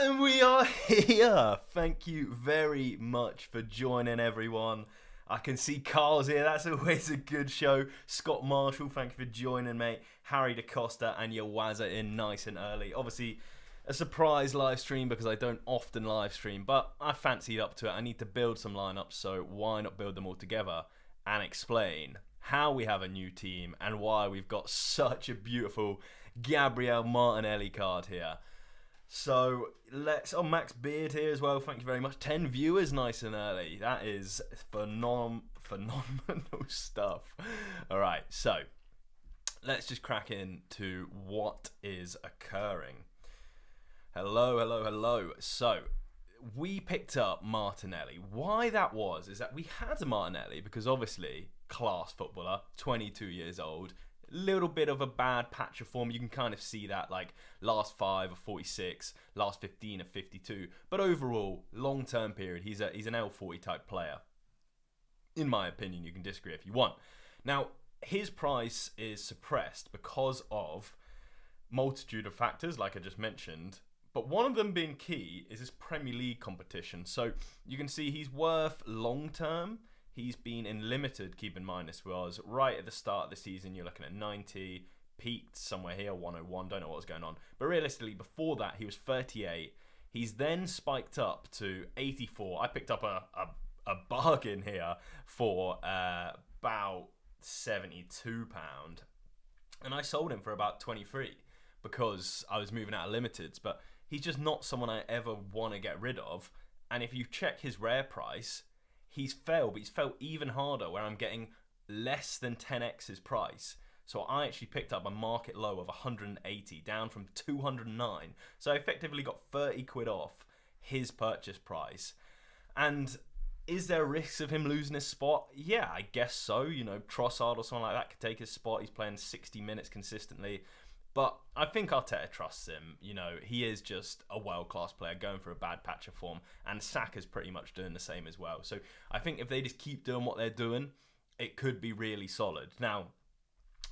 And we are here. Thank you very much for joining, everyone. I can see Carl's here. That's always a good show. Scott Marshall, thank you for joining, mate. Harry DaCosta and your Wazza in nice and early. Obviously, a surprise live stream because I don't often live stream, but I fancied up to it. I need to build some lineups, so why not build them all together and explain how we have a new team and why we've got such a beautiful Gabriel Martinelli card here. So Max Beard here as well. Thank you very much. 10 viewers, nice and early. That is phenomenal stuff. All right, so let's just crack into what is occurring. Hello. So we picked up Martinelli. Why that was is that we had Martinelli because obviously class footballer, 22 years old. Little bit of a bad patch of form. You can kind of see that, like last 5 of 46, last 15 of 52. But overall, long-term period, he's an L40 type player. In my opinion, you can disagree if you want. Now, his price is suppressed because of multitude of factors, like I just mentioned. But one of them being key is his Premier League competition. So you can see he's worth long-term. He's been in limited, keep in mind this was right at the start of the season, you're looking at 90, peaked somewhere here, 101, don't know what was going on. But realistically, before that, he was 38. He's then spiked up to 84. I picked up a bargain here for about £72. And I sold him for about 23 because I was moving out of limiteds. But he's just not someone I ever want to get rid of. And if you check his rare price, he's fell, but he's fell even harder where I'm getting less than 10x his price. So I actually picked up a market low of 180 down from 209. So I effectively got 30 quid off his purchase price. And is there risks of him losing his spot? Yeah, I guess so. You know, Trossard or someone like that could take his spot. He's playing 60 minutes consistently. But I think Arteta trusts him. You know, he is just a world-class player going for a bad patch of form. And Saka's pretty much doing the same as well. So I think if they just keep doing what they're doing, it could be really solid. Now,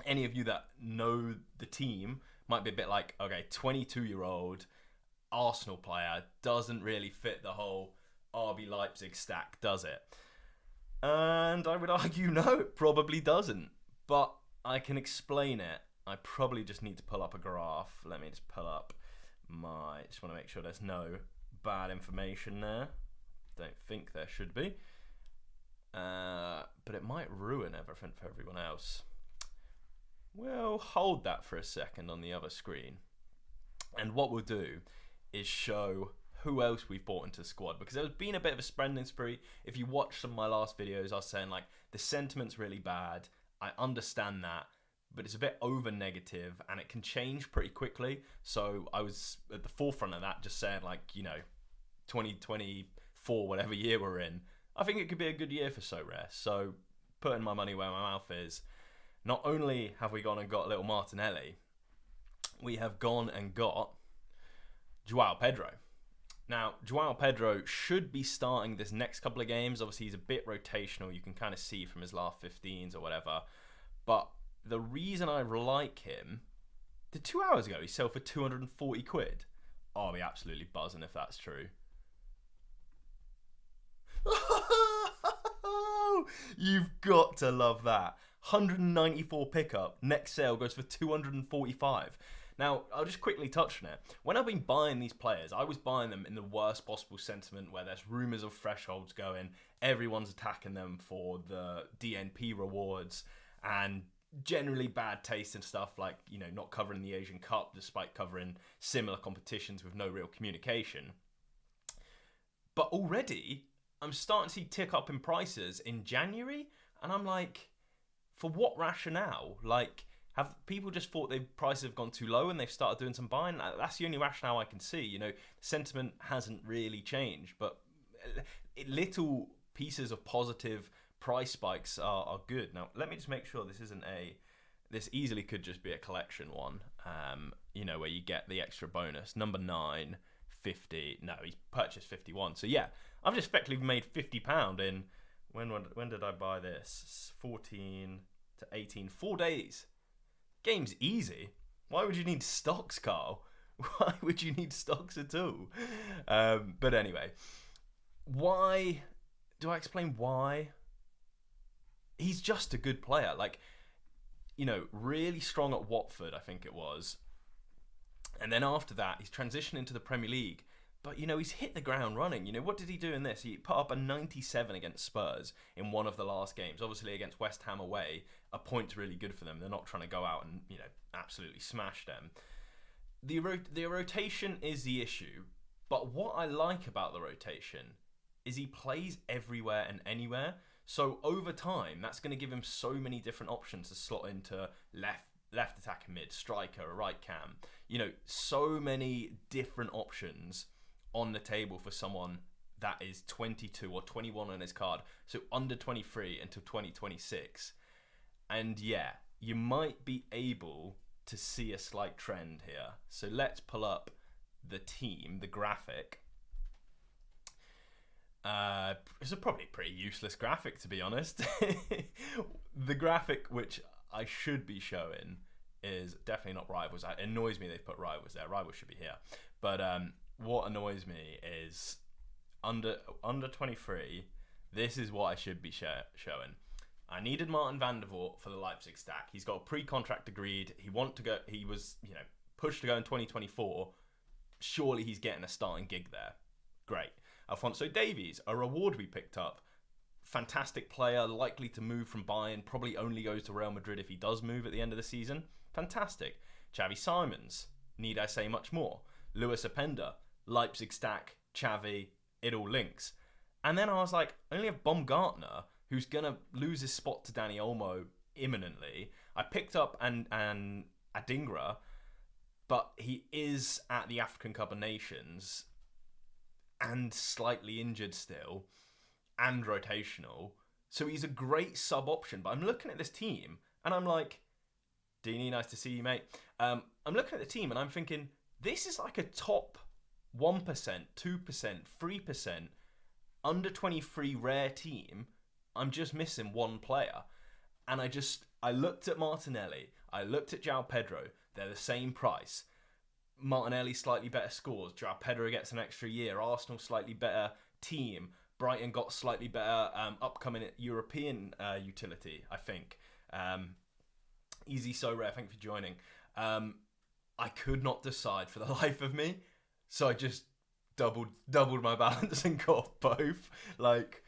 any of you that know the team might be a bit like, okay, 22-year-old Arsenal player doesn't really fit the whole RB Leipzig stack, does it? And I would argue, no, it probably doesn't. But I can explain it. I probably just need to pull up a graph. Let me just pull up just want to make sure there's no bad information there. Don't think there should be. But it might ruin everything for everyone else. We'll hold that for a second on the other screen. And what we'll do is show who else we've brought into the squad. Because there's been a bit of a spending spree. If you watch some of my last videos, I was saying, like, the sentiment's really bad. I understand that. But it's a bit over negative and it can change pretty quickly. So I was at the forefront of that, just saying, like, you know, 2024, whatever year we're in, I think it could be a good year for Sorare. So putting my money where my mouth is, not only have we gone and got little Martinelli, we have gone and got Joao Pedro. Now, Joao Pedro should be starting this next couple of games. Obviously, he's a bit rotational. You can kind of see from his last 15s or whatever. But the reason I like him, 2 hours ago he sold for 240 quid. I'll be absolutely buzzing if that's true. You've got to love that. 194 pickup, next sale goes for 245. Now, I'll just quickly touch on it. When I've been buying these players, I was buying them in the worst possible sentiment where there's rumours of thresholds going, everyone's attacking them for the DNP rewards, and generally bad taste and stuff, like, you know, not covering the Asian Cup despite covering similar competitions with no real communication. But already I'm starting to see tick up in prices in January, and I'm like, for what rationale? Like, have people just thought their prices have gone too low and they've started doing some buying? That's the only rationale I can see. You know, sentiment hasn't really changed, but little pieces of positive price spikes are good. Now, let me just make sure this isn't this easily could just be a collection one, you know, where you get the extra bonus. Number 9, 50. No, he's purchased 51. So yeah, I've just effectively made £50 in, when did I buy this? 14 to 18, 4 days. Game's easy. Why would you need stocks, Carl? Why would you need stocks at all? But anyway, why? Do I explain why? He's just a good player. Like, really strong at Watford, I think it was. And then after that, he's transitioned into the Premier League. But, he's hit the ground running. What did he do in this? He put up a 97 against Spurs in one of the last games. Obviously, against West Ham away, a point's really good for them. They're not trying to go out and, absolutely smash them. The rotation is the issue. But what I like about the rotation is he plays everywhere and anywhere. So over time, that's going to give him so many different options to slot into left attack, mid, striker, a right cam. So many different options on the table for someone that is 22 or 21 on his card. So under 23 until 2026. And yeah, you might be able to see a slight trend here. So let's pull up the team, the graphic. It's a probably pretty useless graphic, to be honest. The graphic which I should be showing is definitely not Rivals. It annoys me they've put Rivals there. Rivals should be here. But what annoys me is under 23, this is what I should be showing. I needed Martin van der Voort for the Leipzig stack. He's got a pre-contract agreed. He was, pushed to go in 2024. Surely he's getting a starting gig there. Great. Alphonso Davies, a reward we picked up. Fantastic player, likely to move from Bayern. Probably only goes to Real Madrid if he does move at the end of the season. Fantastic. Xavi Simons, need I say much more? Lewis Openda, Leipzig stack, Xavi, it all links. And then I was like, I only have Baumgartner, who's going to lose his spot to Dani Olmo imminently. I picked up and Adingra, but he is at the African Cup of Nations and slightly injured still and rotational. So he's a great sub option. But I'm looking at this team and I'm like, Dini, nice to see you, mate. I'm looking at the team and I'm thinking, this is like a top 1%, 2%, 3% under 23 rare team. I'm just missing one player. And I looked at Martinelli. I looked at Joao Pedro. They're the same price. Martinelli slightly better scores. Joao Pedro gets an extra year. Arsenal slightly better team. Brighton got slightly better upcoming European utility, I think. Easy So Rare, thank you for joining. I could not decide for the life of me. So I just doubled my balance and got both. Like,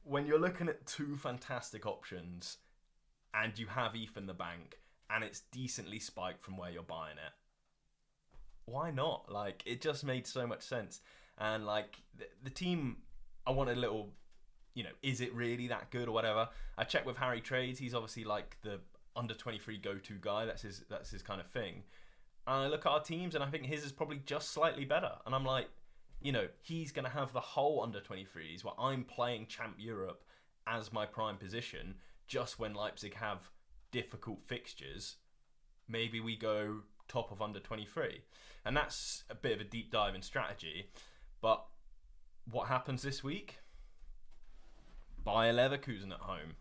when you're looking at two fantastic options and you have ETH in the bank and it's decently spiked from where you're buying it, why not? Like, it just made so much sense. And like the team, I wanted a little, is it really that good or whatever? I checked with Harry Trades. He's obviously like the under 23 go-to guy. That's his kind of thing. And I look at our teams and I think his is probably just slightly better. And I'm like, he's going to have the whole under 23s where I'm playing Champ Europe as my prime position. Just when Leipzig have difficult fixtures, maybe we go top of under 23. And that's a bit of a deep dive in strategy. But what happens this week? Bayer Leverkusen at home.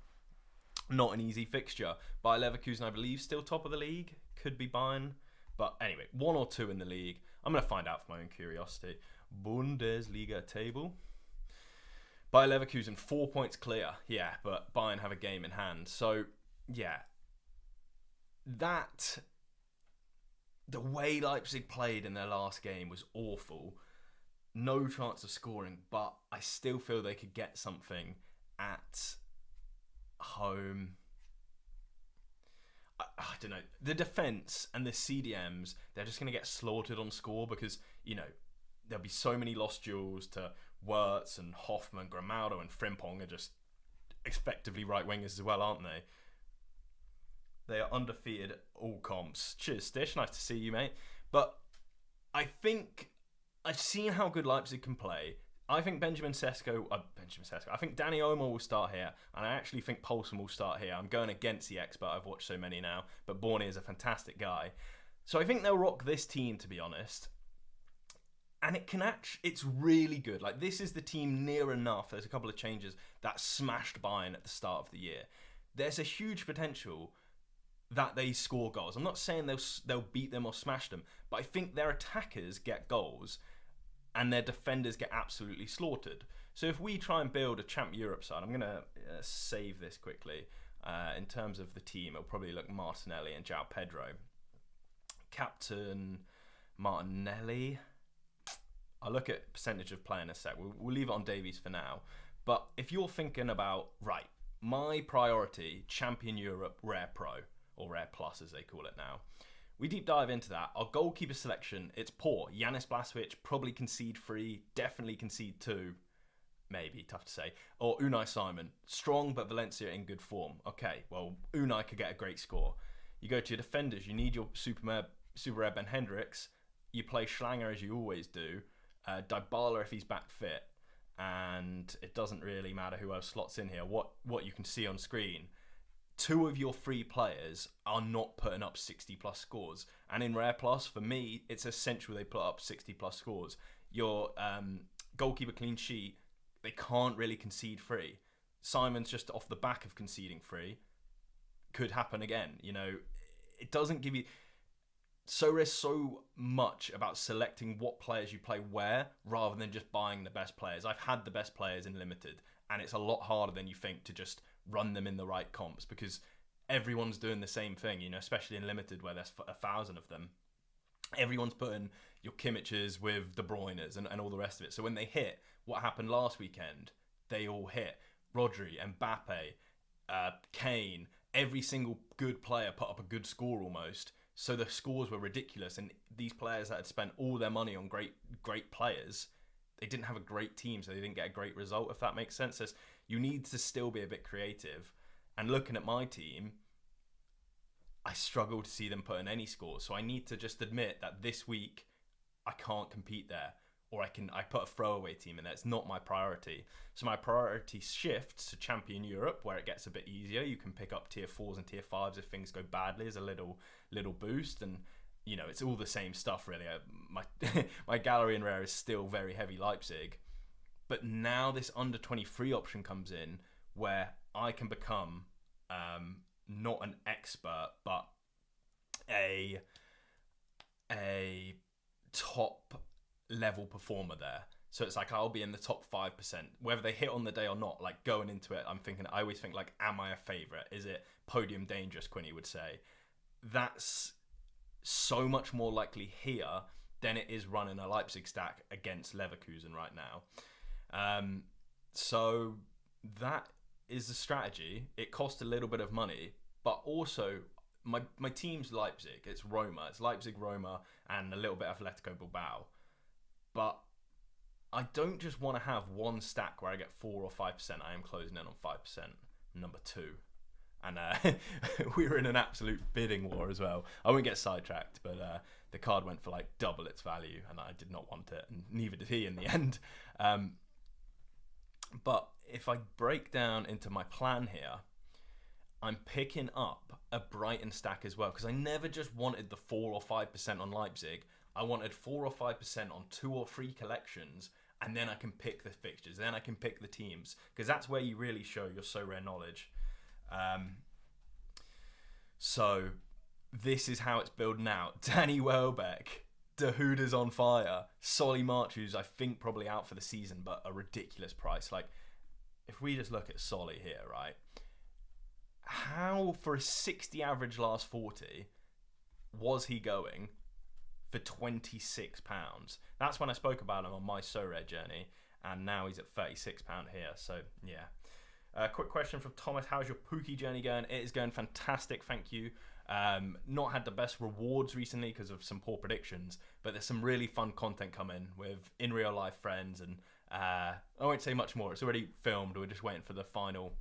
Not an easy fixture. Bayer Leverkusen, I believe, still top of the league. Could be Bayern. But anyway, 1 or 2 in the league. I'm going to find out for my own curiosity. Bundesliga table. Bayer Leverkusen, 4 points clear. Yeah, but Bayern have a game in hand. So, yeah. The way Leipzig played in their last game was awful. No chance of scoring, but I still feel they could get something at home. I don't know. The defence and the CDMs, they're just going to get slaughtered on score because, there'll be so many lost duels to Wirtz and Hoffman, Grimaldo and Frimpong are just effectively right wingers as well, aren't they? They are undefeated at all comps. Cheers, Stish. Nice to see you, mate. But I think I've seen how good Leipzig can play. I think Benjamin Sesko. I think Dani Olmo will start here, and I actually think Poulsen will start here. I'm going against the expert. I've watched so many now, but Borny is a fantastic guy. So I think they'll rock this team, to be honest. And it's really good. Like, this is the team near enough. There's a couple of changes that smashed Bayern at the start of the year. There's a huge potential that they score goals. I'm not saying they'll beat them or smash them, but I think their attackers get goals and their defenders get absolutely slaughtered. So if we try and build a Champ Europe side, I'm going to save this quickly. In terms of the team, it'll probably look Martinelli and Joao Pedro. Captain Martinelli. I'll look at percentage of play in a sec. We'll leave it on Davies for now. But if you're thinking about, right, my priority, Champion Europe, Rare Pro, or Rare Plus as they call it now. We deep dive into that. Our goalkeeper selection, it's poor. Yanis Blažević, probably concede 3, definitely concede 2. Maybe, tough to say. Or Unai Simon, strong but Valencia in good form. Okay, well, Unai could get a great score. You go to your defenders, you need your super rare Ben Hendricks. You play Schlanger as you always do. Dybala if he's back fit. And it doesn't really matter who else slots in here. What you can see on screen, 2 of your 3 players are not putting up 60 plus scores. And in Rare Plus, for me, it's essential they put up 60 plus scores. Your goalkeeper clean sheet, they can't really concede 3. Simon's just off the back of conceding 3. Could happen again. You know, it doesn't give you... Sorare so much about selecting what players you play where rather than just buying the best players. I've had the best players in Limited, and it's a lot harder than you think to just run them in the right comps because everyone's doing the same thing, you know, especially in Limited where there's 1,000 of them. Everyone's putting your Kimmiches with De Bruyne's and all the rest of it. So when they hit, what happened last weekend, they all hit. Rodri, Mbappe, Kane, every single good player put up a good score almost. So the scores were ridiculous, and these players that had spent all their money on great players, they didn't have a great team, so they didn't get a great result, if that makes sense. So you need to still be a bit creative. And looking at my team, I struggle to see them put in any scores. So I need to just admit that this week I can't compete there, or I put a throwaway team in there. It's not my priority. So my priority shifts to Champion Europe, where it gets a bit easier. You can pick up tier 4s and tier 5s if things go badly as a little boost, and you know, it's all the same stuff really. My gallery in Rare is still very heavy Leipzig, but now this under 23 option comes in where I can become not an expert but a top level performer there. So it's like I'll be in the top 5%, whether they hit on the day or not. Like going into it, I always think like, am I a favourite? Is it podium dangerous, Quinny would say. That's so much more likely here than it is running a Leipzig stack against Leverkusen right now. So that is the strategy. It cost a little bit of money, but also my team's Leipzig. It's Roma. It's Leipzig, Roma, and a little bit of Atletico Bilbao. But I don't just want to have one stack where I get 4 or 5%. I am closing in on 5%, number 2. And we were in an absolute bidding war as well. I won't get sidetracked, but the card went for like double its value, and I did not want it, and neither did he in the end. But if I break down into my plan here, I'm picking up a Brighton stack as well, because I never just wanted the 4 or 5% on Leipzig. I wanted 4 or 5% on 2 or 3 collections, and then I can pick the fixtures, then I can pick the teams, because that's where you really show your so rare knowledge. So this is how it's building out. Danny Welbeck, Dahuda's on fire, Solly March, who's I think probably out for the season, but a ridiculous price. Like, if we just look at Solly here, right? How, for a 60 average last 40, was he going for £26? That's when I spoke about him on my so rare journey, and now he's at £36 here. So yeah. Quick question from Thomas: how's your Pookie journey going? It is going fantastic, thank you. Not had the best rewards recently because of some poor predictions, but there's some really fun content coming with in real life friends, and I won't say much more. It's already filmed. We're just waiting for the final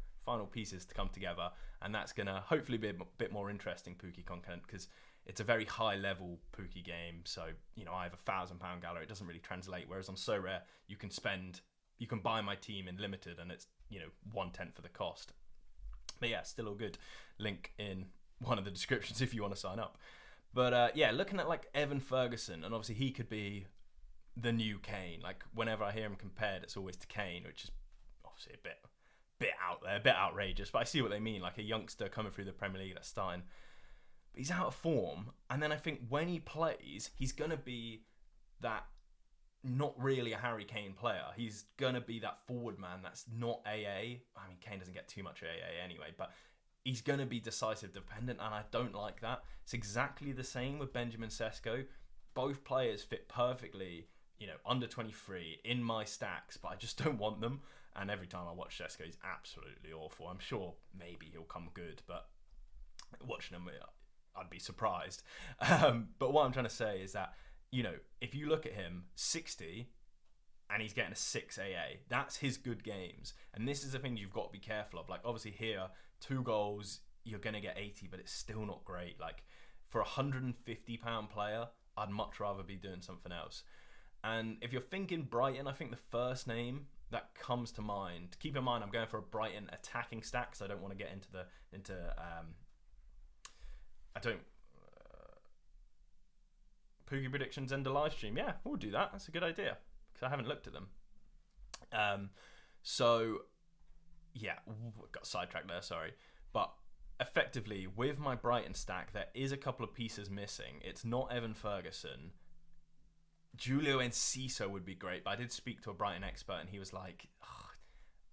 pieces to come together, and that's gonna hopefully be a bit more interesting Pookie content, because it's a very high level Pookie game. So you know, I have a £1,000 gallery. It doesn't really translate. Whereas on So Rare, you can buy my team in limited, and it's, you know, 1/10 of the cost. But yeah, still all good. Link in one of the descriptions if you want to sign up. But yeah, looking at like Evan Ferguson, and obviously he could be the new Kane. Like whenever I hear him compared, it's always to Kane, which is obviously a bit out there, a bit outrageous. But I see what they mean. Like a youngster coming through the Premier League that's starting But he's out of form. And then I think when he plays, he's going to be that not really a Harry Kane player. He's going to be that forward man that's not AA. I mean, Kane doesn't get too much AA anyway, but he's going to be decisive dependent, and I don't like that. It's exactly the same with Benjamin Sesko. Both players fit perfectly, under 23 in my stacks, but I just don't want them. And every time I watch Sesko, he's absolutely awful. I'm sure maybe he'll come good, but watching him, I'd be surprised. But what I'm trying to say is that, if you look at him, 60, and he's getting a 6 AA, that's his good games. And this is the thing you've got to be careful of. Like, obviously here, 2 goals, you're going to get 80, but it's still not great. Like, for a £150 player, I'd much rather be doing something else. And if you're thinking Brighton, I think the first name that comes to mind, keep in mind I'm going for a Brighton attacking stack, because I don't want to get into Poogie predictions and a live stream. Yeah, we'll do that. That's a good idea, because I haven't looked at them. So yeah, got sidetracked there, sorry. But effectively, with my Brighton stack, there is a couple of pieces missing. It's not Evan Ferguson. Julio Enciso would be great, but I did speak to a Brighton expert, and he was like,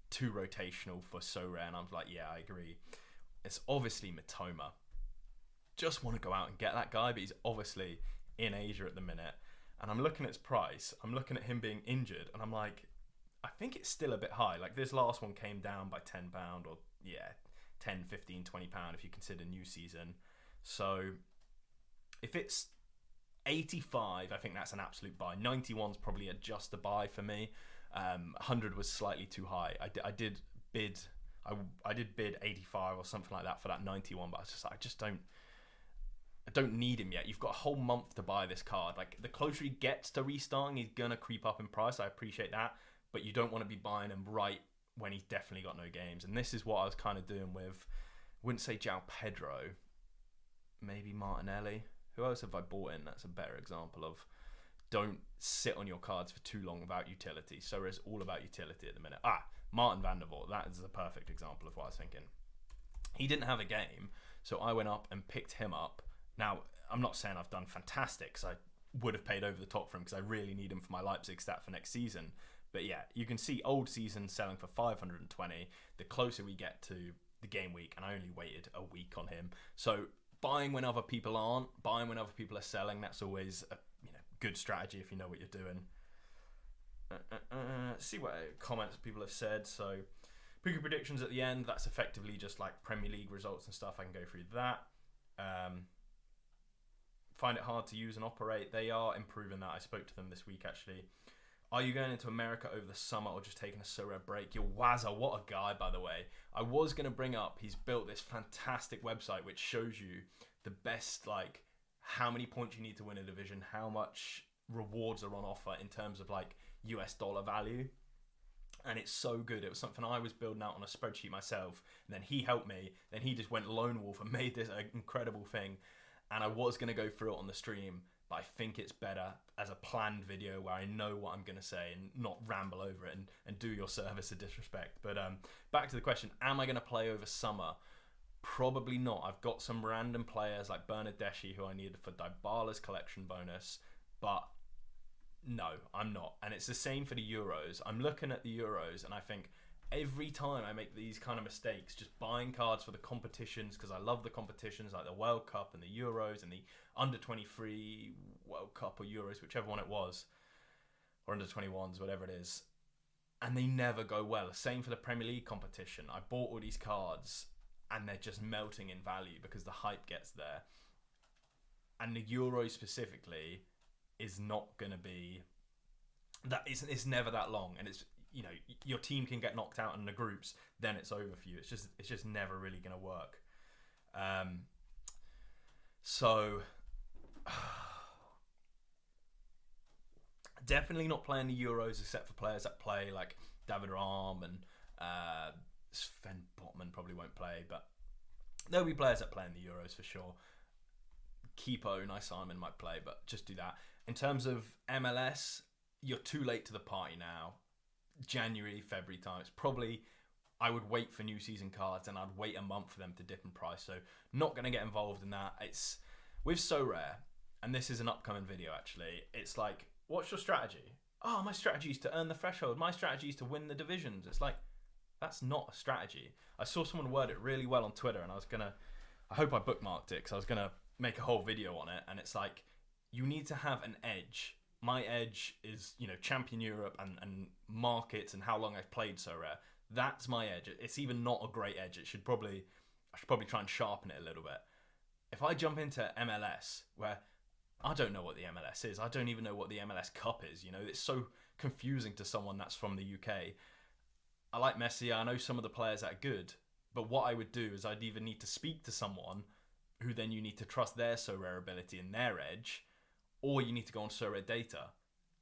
too rotational for so rare. And I was like, yeah, I agree. It's obviously Mitoma. Just want to go out and get that guy, but he's obviously in Asia at the minute. And I'm looking at his price. I'm looking at him being injured, and I'm like, I think it's still a bit high. Like, this last one came down by £10, or 10, 15, £20 if you consider new season. So if it's 85, I think that's an absolute buy. 91's probably just a buy for me. 100 was slightly too high. I did bid 85 or something like that for that 91, but I don't need him yet. You've got a whole month to buy this card. Like, the closer he gets to restarting, he's gonna creep up in price. I appreciate that, but you don't want to be buying him right when he's definitely got no games. And this is what I was kind of doing with, I wouldn't say Joao Pedro, maybe Martinelli. Who else have I bought in? That's a better example of don't sit on your cards for too long without utility. So it's all about utility at the minute. Martin van der Voort. That is a perfect example of what I was thinking. He didn't have a game, so I went up and picked him up. Now, I'm not saying I've done fantastic, because I would have paid over the top for him, because I really need him for my Leipzig stat for next season. But yeah, you can see old season selling for 520. The closer we get to the game week, and I only waited a week on him. So buying when other people aren't, buying when other people are selling, that's always a good strategy if you know what you're doing. See what comments people have said. So Pookie predictions at the end, that's effectively just like Premier League results and stuff. I can go through that. Find it hard to use and operate. They are improving that. I spoke to them this week, actually. Are you going into America over the summer, or just taking a sorare break? Yo, Wazza, what a guy, by the way. I was going to bring up, he's built this fantastic website which shows you the best, like, how many points you need to win a division, how much rewards are on offer in terms of, like, US dollar value. And it's so good. It was something I was building out on a spreadsheet myself, and then he helped me. Then he just went lone wolf and made this an incredible thing. And I was going to go through it on the stream, but I think it's better as a planned video where I know what I'm going to say and not ramble over it and do your service a disrespect. But back to the question, am I going to play over summer? Probably not. I've got some random players like Bernardeschi who I needed for Dybala's collection bonus, but no, I'm not. And it's the same for the Euros. I'm looking at the Euros, and I think every time I make these kind of mistakes, just buying cards for the competitions, because I love the competitions like the World Cup and the Euros and the under-23 World Cup or Euros, whichever one it was, or under-21s, whatever it is, and they never go well. Same for the Premier League competition. I bought all these cards, and they're just melting in value because the hype gets there. And the Euros specifically is not going to be... It's never that long, and it's... your team can get knocked out in the groups, then it's over for you. It's just never really going to work. So definitely not playing the Euros except for players that play, like David Rahm and Sven Botman probably won't play, but there'll be players that play in the Euros for sure. Keepo, Nice Simon might play, but just do that. In terms of MLS, you're too late to the party now. January, February time. It's probably I would wait for new season cards and I'd wait a month for them to dip in price. So not going to get involved in that. It's with sorare, and this is an upcoming video actually. It's like, what's your strategy? Oh, my strategy is to earn the threshold. My strategy is to win the divisions. It's like, that's not a strategy. I saw someone word it really well on Twitter, and I hope I bookmarked it because I was gonna make a whole video on it. And it's like, you need to have an edge. My edge is, champion Europe and markets and how long I've played sorare. That's my edge. It's even not a great edge. I should probably try and sharpen it a little bit. If I jump into MLS, where I don't know what the MLS is, I don't even know what the MLS Cup is. It's so confusing to someone that's from the UK. I like Messi. I know some of the players that are good, but what I would do is I'd either need to speak to someone who then you need to trust their sorare ability and their edge, or you need to go on sorare data.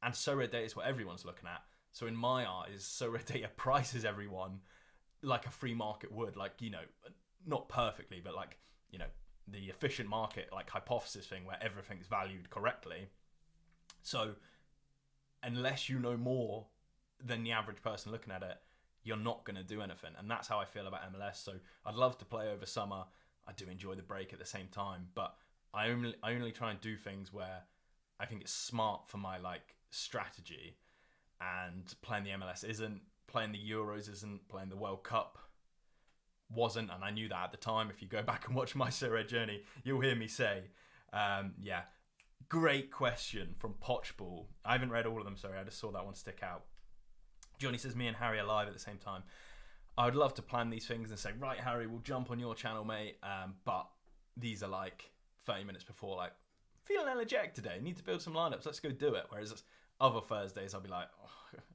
And sorare data is what everyone's looking at. So in my eyes, sorare data prices everyone like a free market would, not perfectly, but the efficient market, hypothesis thing where everything's valued correctly. So unless you know more than the average person looking at it, you're not going to do anything. And that's how I feel about MLS. So I'd love to play over summer. I do enjoy the break at the same time, but I only try and do things where I think it's smart for my strategy. And playing the MLS isn't, playing the Euros isn't, playing the World Cup wasn't, and I knew that at the time. If you go back and watch my sorare journey, you'll hear me say, great question from Pochball. I haven't read all of them, sorry, I just saw that one stick out. Johnny says, me and Harry are live at the same time. I would love to plan these things and say, right, Harry, we'll jump on your channel, mate. But these are 30 minutes before, feeling energetic today. Need to build some lineups. Let's go do it. Whereas other Thursdays, I'll be like,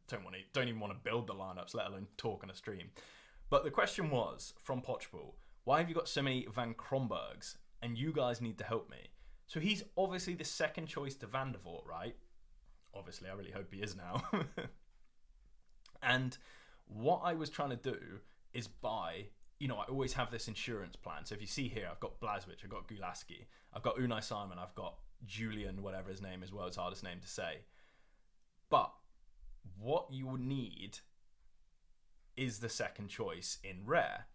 don't even want to build the lineups, let alone talk on a stream. But the question was from Pochball, why have you got so many Van Krombergs? And you guys need to help me. So he's obviously the second choice to Van der Voort, right? Obviously, I really hope he is now. And what I was trying to do is buy, I always have this insurance plan. So if you see here, I've got Blazwich, I've got Gulaski, I've got Unai Simon, I've got Julian, whatever his name is, world's hardest name to say. But what you would need is the second choice in rare.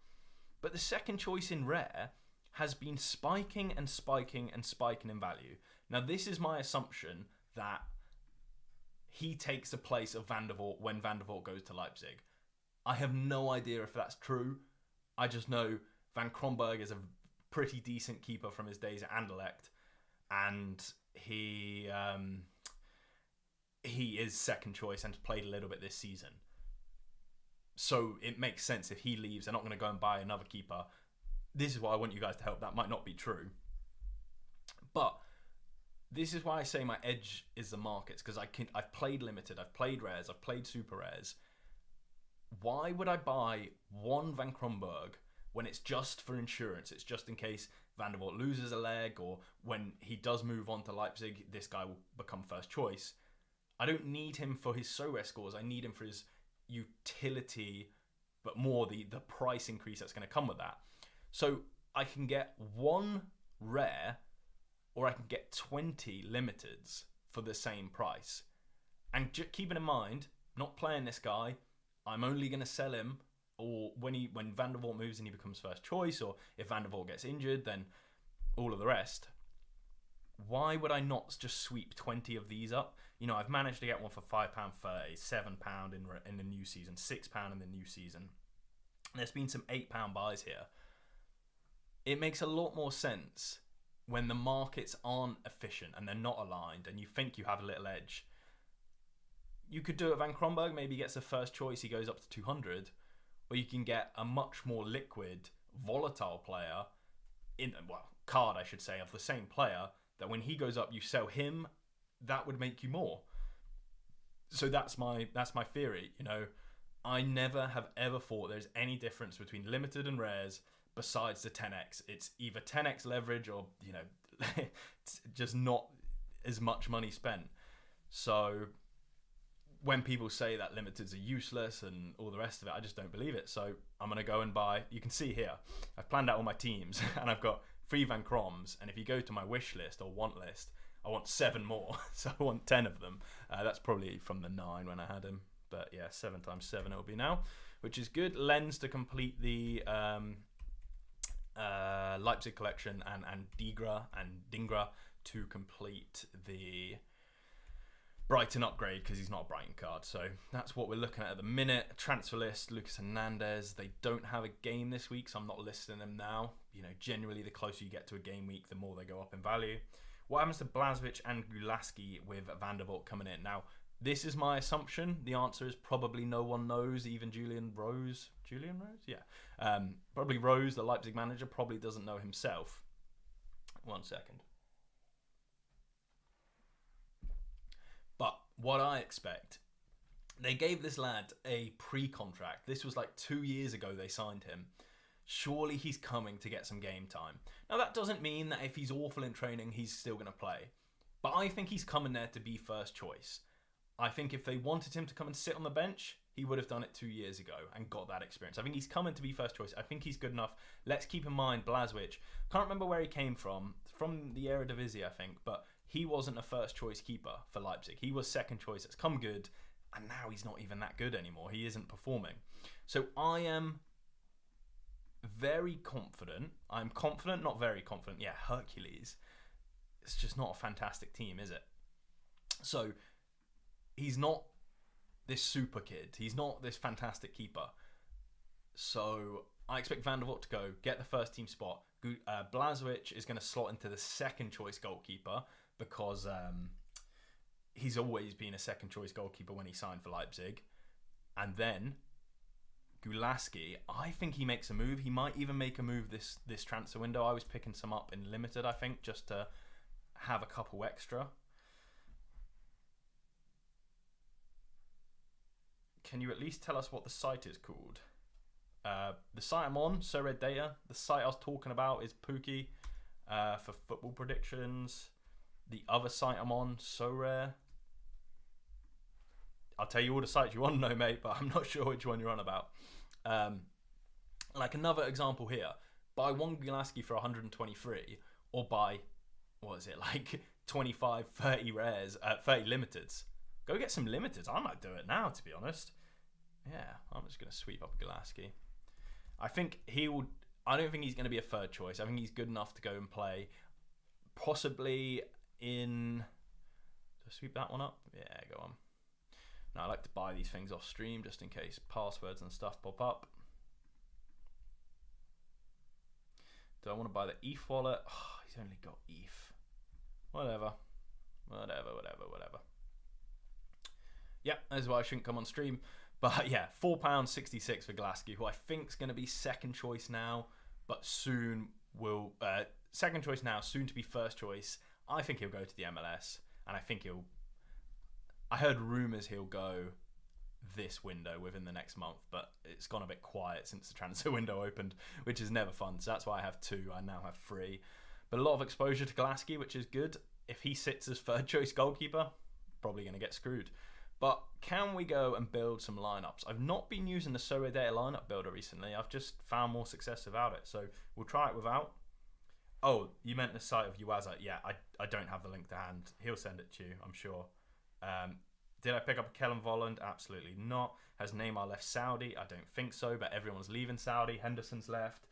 But the second choice in rare has been spiking and spiking and spiking in value. Now, this is my assumption that he takes the place of Van der Voort when Van der Voort goes to Leipzig. I have no idea if that's true. I just know Van Kromberg is a pretty decent keeper from his days at Anderlecht, and he is second choice and played a little bit this season. So it makes sense if he leaves, they're not going to go and buy another keeper. This is why I want you guys to help. That might not be true. But this is why I say my edge is the markets, because I've played limited, I've played rares, I've played super rares. Why would I buy one Van Kromberg when it's just for insurance? It's just in case Van der Voort loses a leg, or when he does move on to Leipzig, this guy will become first choice. I don't need him for his sorare scores. I need him for his utility, but more the price increase that's going to come with that. So I can get one rare, or I can get 20 limiteds for the same price. And keeping in mind, not playing this guy, I'm only going to sell him, or when Van der Voort moves and he becomes first choice, or if Van der Voort gets injured, then all of the rest. Why would I not just sweep 20 of these up? I've managed to get one for £5.30, £7 in the new season, £6 in the new season. There's been some £8 buys here. It makes a lot more sense when the markets aren't efficient and they're not aligned and you think you have a little edge. You could do it Van Kromberg, maybe he gets the first choice, he goes up to 200, or you can get a much more liquid, volatile player, card I should say, of the same player, that when he goes up, you sell him, that would make you more. So that's my theory. I never have ever thought there's any difference between limited and rares besides the 10x. It's either 10x leverage or, it's just not as much money spent. So when people say that limiteds are useless and all the rest of it, I just don't believe it. So I'm going to go and buy, you can see here, I've planned out all my teams and I've got 3 Van Kroms. And if you go to my wish list or want list, I want 7 more. So I want 10 of them. That's probably from the 9 when I had him. But yeah, 7 times 7 it'll be now. which is good. Lens to complete the Leipzig collection, and Dingra to complete the Brighton upgrade, because he's not a Brighton card. So that's what we're looking at the minute. Transfer list, Lucas Hernandez. They don't have a game this week, so I'm not listing them now. You know, generally the closer you get to a game week, the more they go up in value. What happens to Blažević and Gulaski with Van der Vaart coming in? Now, this is my assumption. The answer is probably no one knows, even Julian Rose? Yeah. Probably Rose, the Leipzig manager, probably doesn't know himself. 1 second. But what I expect, they gave this lad a pre-contract. This was like 2 years ago they signed him. Surely he's coming to get some game time. Now, that doesn't mean that if he's awful in training, he's still going to play. But I think he's coming there to be first choice. I think if they wanted him to come and sit on the bench, he would have done it 2 years ago and got that experience. I think he's coming to be first choice. I think he's good enough. Let's keep in mind Blažević. Can't remember where he came from the Eredivisie, I think, but he wasn't a first choice keeper for Leipzig. He was second choice. It's come good, and now he's not even that good anymore. He isn't performing. So I am very confident. I'm confident, not very confident. Yeah, Hercules. It's just not a fantastic team, is it? So he's not this super kid. He's not this fantastic keeper. So I expect Van der Vaart to go, get the first team spot. Blažević is going to slot into the second choice goalkeeper, because he's always been a second choice goalkeeper when he signed for Leipzig. And then Gulaski, I think he makes a move. He might even make a move this transfer window. I was picking some up in limited, I think, just to have a couple extra. Can you at least tell us what the site is called? The site I'm on, sorare Data. The site I was talking about is Pookie for football predictions. The other site I'm on, sorare. I'll tell you all the sites you want to know, mate, but I'm not sure which one you're on about. Like another example here. Buy one Gulaski for 123, or buy, what is it, like 25, 30 rares, 30 limiteds. Go get some limiteds. I might do it now, to be honest. Yeah, I'm just going to sweep up a Gulaski. I don't think he's going to be a third choice. I think he's good enough to go and play possibly in... Do I sweep that one up? Yeah, go on. Now, I like to buy these things off stream just in case passwords and stuff pop up. Do I want to buy the ETH wallet? Oh, he's only got ETH. Whatever. Yeah, that's why I shouldn't come on stream. But yeah, £4.66 for Gulaski, who I think is going to be second choice now, but soon will... second choice now, soon to be first choice. I think he'll go to the MLS, and I heard rumours he'll go this window within the next month, but it's gone a bit quiet since the transfer window opened, which is never fun. So that's why I have 2. I now have 3. But a lot of exposure to Gulaski, which is good. If he sits as third choice goalkeeper, probably going to get screwed. But can we go and build some lineups? I've not been using the sorare Data lineup builder recently. I've just found more success without it. So we'll try it without. Oh, you meant the site of Uwaza. Yeah, I don't have the link to hand. He'll send it to you, I'm sure. Did I pick up a Kellen Volland? Absolutely not. Has Neymar left Saudi? I don't think so, but everyone's leaving Saudi. Henderson's left.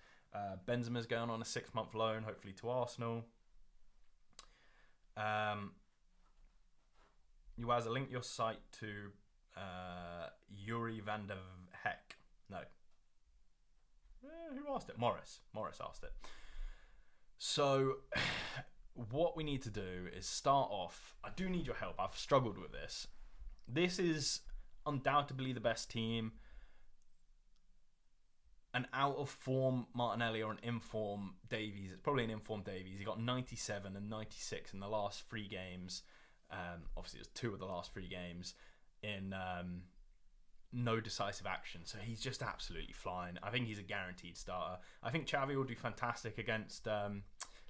Benzema's going on a 6-month loan, hopefully to Arsenal. Uwaza, link your site to Yuri van der Heck. No. Who asked it? Morris. Morris asked it. So, what we need to do is start off. I do need your help. I've struggled with this. This is undoubtedly the best team. An out-of-form Martinelli or an in-form Davies. It's probably an in-form Davies. He got 97 and 96 in the last 3 games. Obviously, it was 2 of the last 3 games in no decisive action. So he's just absolutely flying. I think he's a guaranteed starter. I think Xavi will do fantastic against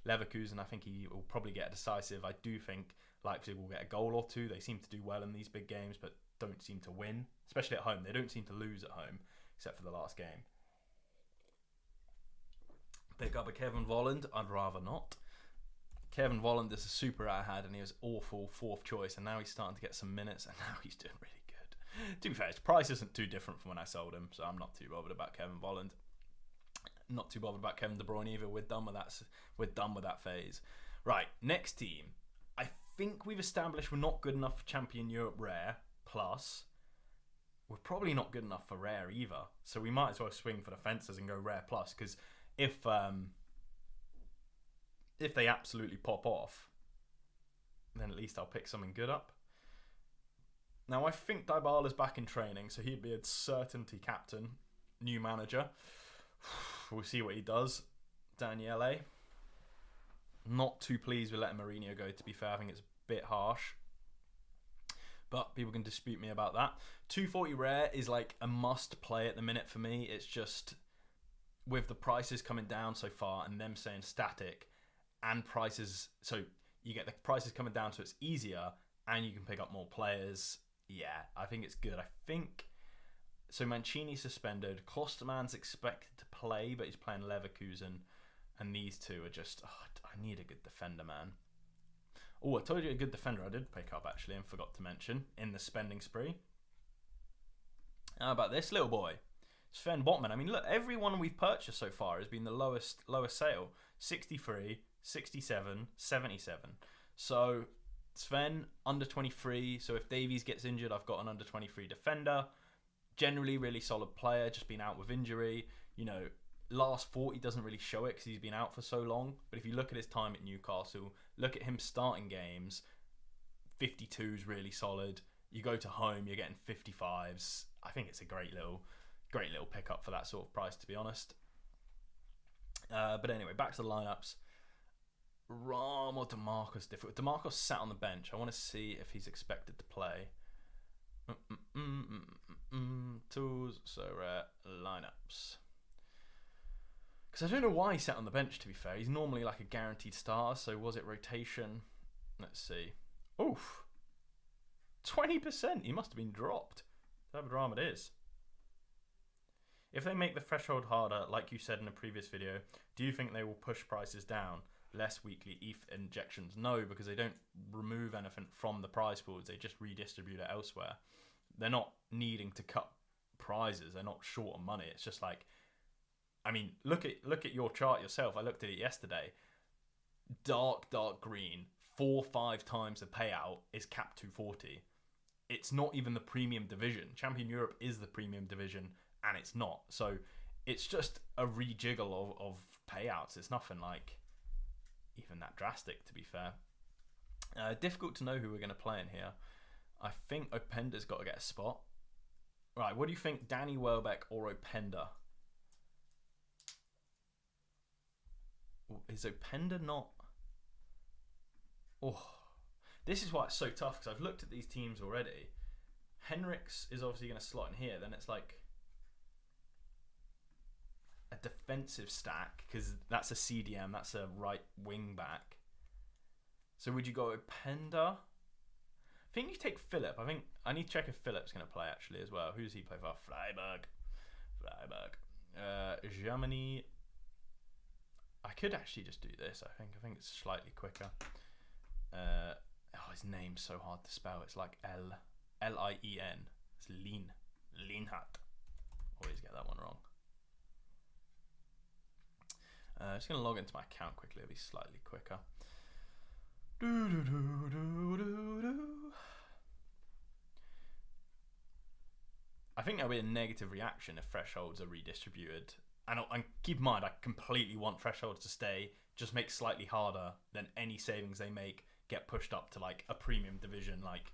Leverkusen. I think he will probably get a decisive. I do think Leipzig will get a goal or 2. They seem to do well in these big games, but don't seem to win, especially at home. They don't seem to lose at home, except for the last game. Pick up a Kevin Volland. I'd rather not. Kevin Volland is a super I had, and he was awful 4th choice, and now he's starting to get some minutes, and now he's doing really good. To be fair, his price isn't too different from when I sold him, so I'm not too bothered about Kevin Volland. Not too bothered about Kevin De Bruyne either. We're done with that. We're done with that phase. Right, next team. I think we've established we're not good enough for Champion Europe Rare Plus. We're probably not good enough for Rare either. So we might as well swing for the fences and go Rare Plus, because if they absolutely pop off, then at least I'll pick something good up. Now, I think Dybala's back in training, so he'd be a certainty captain. New manager. We'll see what he does. Daniele. Not too pleased with letting Mourinho go, to be fair. I think it's a bit harsh. But people can dispute me about that. 240 Rare is like a must play at the minute for me. It's just, with the prices coming down so far and them saying static and prices, so you get the prices coming down so it's easier and you can pick up more players. Yeah, I think it's good. I think, so Mancini suspended. Klosterman's expected to play, but he's playing Leverkusen. And these two are just, I need a good defender, man. Oh, I told you a good defender I did pick up, actually, and forgot to mention in the spending spree. How about this little boy? Sven Botman. I mean, look, everyone we've purchased so far has been the lowest sale. 63, 67, 77. So, Sven, under 23. So if Davies gets injured, I've got an under 23 defender. Generally, really solid player, just been out with injury. You know, last 40 doesn't really show it because he's been out for so long. But if you look at his time at Newcastle, look at him starting games, 52 is really solid. You go to home, you're getting 55s. I think it's a great little pickup for that sort of price, to be honest. But anyway, back to the lineups. Ram or DeMarco's difficult. DeMarco's sat on the bench. I want to see if he's expected to play. Tools, so lineups. Because I don't know why he sat on the bench, to be fair. He's normally like a guaranteed starter, so was it rotation? Let's see. Oof. 20%. He must have been dropped. What type of drama it is. If they make the threshold harder, like you said in a previous video, do you think they will push prices down? Less weekly ETH injections? No, because they don't remove anything from the prize pools. They just redistribute it elsewhere. They're not needing to cut prizes. They're not short on money. It's just like, I mean, look at your chart yourself. I looked at it yesterday. Dark green, 4-5 times the payout is cap 240. It's not even the premium division. Champion Europe is the premium division, and it's not. So it's just a rejiggle of payouts. It's nothing like even that drastic, to be fair. Difficult to know who we're going to play in here. I think Openda's got to get a spot. Right, what do you think, Danny Welbeck or Openda? Is Openda not... Oh, this is why it's so tough, because I've looked at these teams already. Henriks is obviously going to slot in here. Then it's like a defensive stack, because that's a CDM, that's a right wing back. So would you go Openda? I think you take Philip. I think I need to check if Philip's going to play actually as well. Who does he play for? Freiburg. Germany. I could actually just do this. I think it's slightly quicker. His name's so hard to spell. It's like Lien. It's Lienhardt. Always get that one wrong. Just gonna log into my account quickly. It'll be slightly quicker. I think there'll be a negative reaction if thresholds are redistributed. And keep in mind, I completely want thresholds to stay. Just make slightly harder, than any savings they make get pushed up to like a premium division, like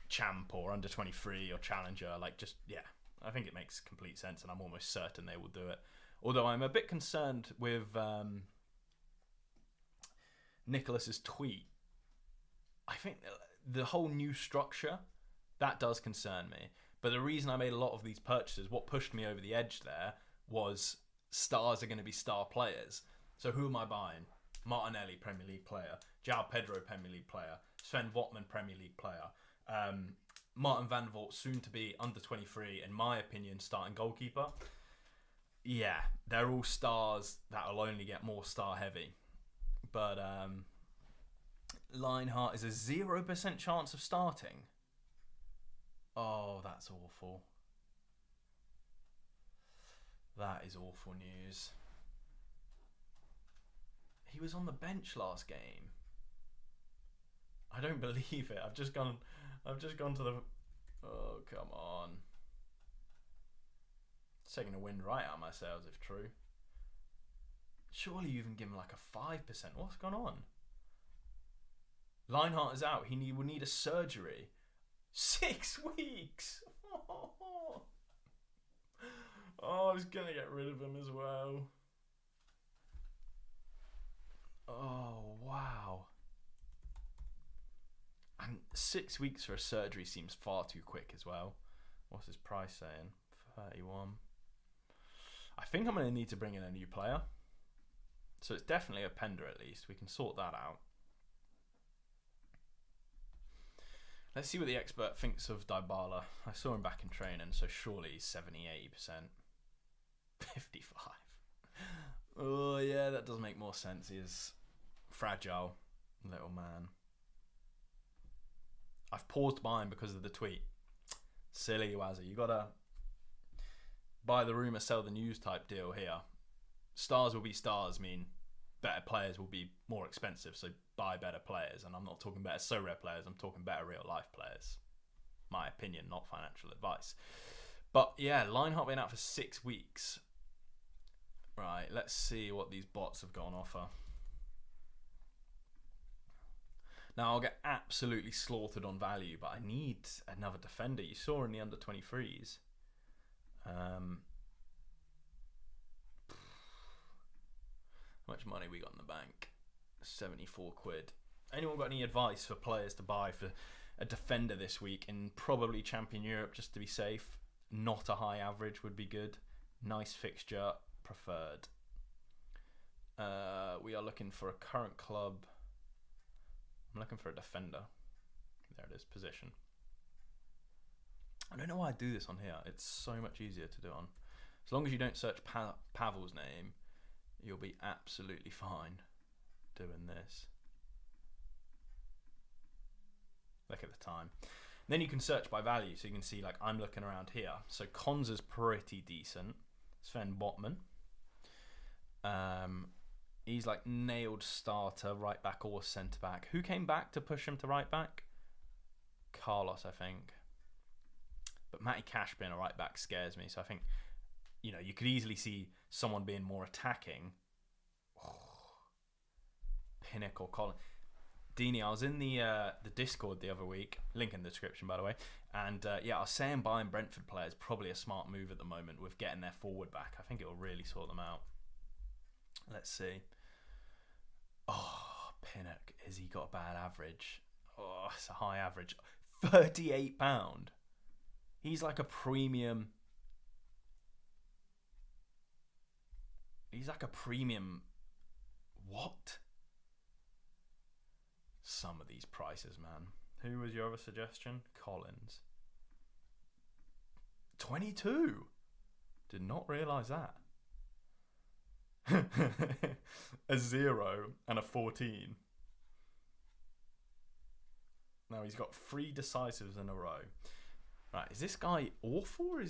Champ or Under 23 or Challenger. Like, just, yeah, I think it makes complete sense, and I'm almost certain they will do it. Although I'm a bit concerned with Nicholas's tweet. I think the whole new structure, that does concern me. But the reason I made a lot of these purchases, what pushed me over the edge there, was stars are going to be star players. So who am I buying? Martinelli, Premier League player. Joao Pedro, Premier League player. Sven Botman, Premier League player. Martin van Voort, soon to be under 23, in my opinion, starting goalkeeper. Yeah, they're all stars that will only get more star heavy. But Lienhardt is a 0% chance of starting. Oh, that's awful. That is awful news. He was on the bench last game. I don't believe it. I've just gone to the... Oh, come on. It's taking a wind right out of my sails, if true. Surely you even give him like a 5%. What's gone on? Lineheart is out. He will need a surgery. 6 weeks. Oh, I was going to get rid of him as well. Oh, wow. And 6 weeks for a surgery seems far too quick as well. What's his price saying? 31. I think I'm going to need to bring in a new player. So it's definitely a Pender at least. We can sort that out. Let's see what the expert thinks of Dybala. I saw him back in training, so surely 70-80%. 55. Oh yeah, that does make more sense. He is fragile little man. I've paused mine because of the tweet. Silly Wazzy. You gotta buy the rumour, sell the news type deal here. Stars will be stars mean better players will be more expensive, so buy better players. And I'm not talking better so-rare players, I'm talking better real life players. My opinion, not financial advice. But yeah, Lineheart being out for 6 weeks. Right, let's see what these bots have got on offer. Now, I'll get absolutely slaughtered on value, but I need another defender. You saw in the under-23s. How much money we got in the bank? 74 quid. Anyone got any advice for players to buy for a defender this week in probably Champion Europe, just to be safe? Not a high average would be good. Nice fixture, preferred. We are looking for a current club. I'm looking for a defender. There it is, position. I don't know why I do this on here. It's so much easier to do on. As long as you don't search Pavel's name, you'll be absolutely fine doing this. Look at the time. Then you can search by value, so you can see, like, I'm looking around here. So Konza's pretty decent. Sven Botman. He's like nailed starter, right back or centre back. Who came back to push him to right back? Carlos, I think. But Matty Cash being a right back scares me. So I think, you know, you could easily see someone being more attacking. Pinnock or Colin. Dini, I was in the Discord the other week, link in the description by the way, and yeah, I was saying buying Brentford players probably a smart move at the moment with getting their forward back. I think it will really sort them out. Let's see. Oh, Pinnock, has he got a bad average? Oh, it's a high average. £38. He's like a premium. He's like a premium. What? Some of these prices, man. Who was your other suggestion? Collins. 22. Did not realise that. A 0 and a 14. Now he's got 3 decisives in a row. Right, is this guy awful or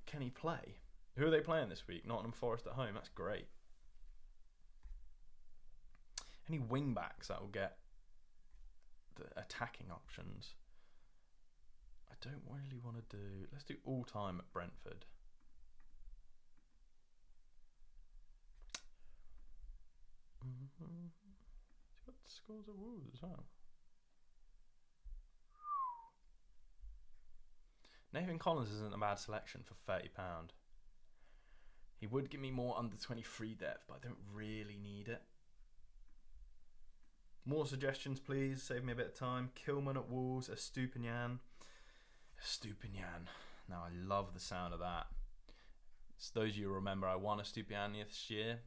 can he play? Who are they playing this week? Nottingham Forest at home. That's great. Any wing backs that will get the attacking options? I don't really want to do... Let's do all time at Brentford. He's got the scores at Wolves as well. Nathan Collins isn't a bad selection for £30. He would give me more under 23 depth, but I don't really need it. More suggestions, please. Save me a bit of time. Kilman at Wolves. Estupinian. Now, I love the sound of that. So those of you who remember, I won Estupinian this year.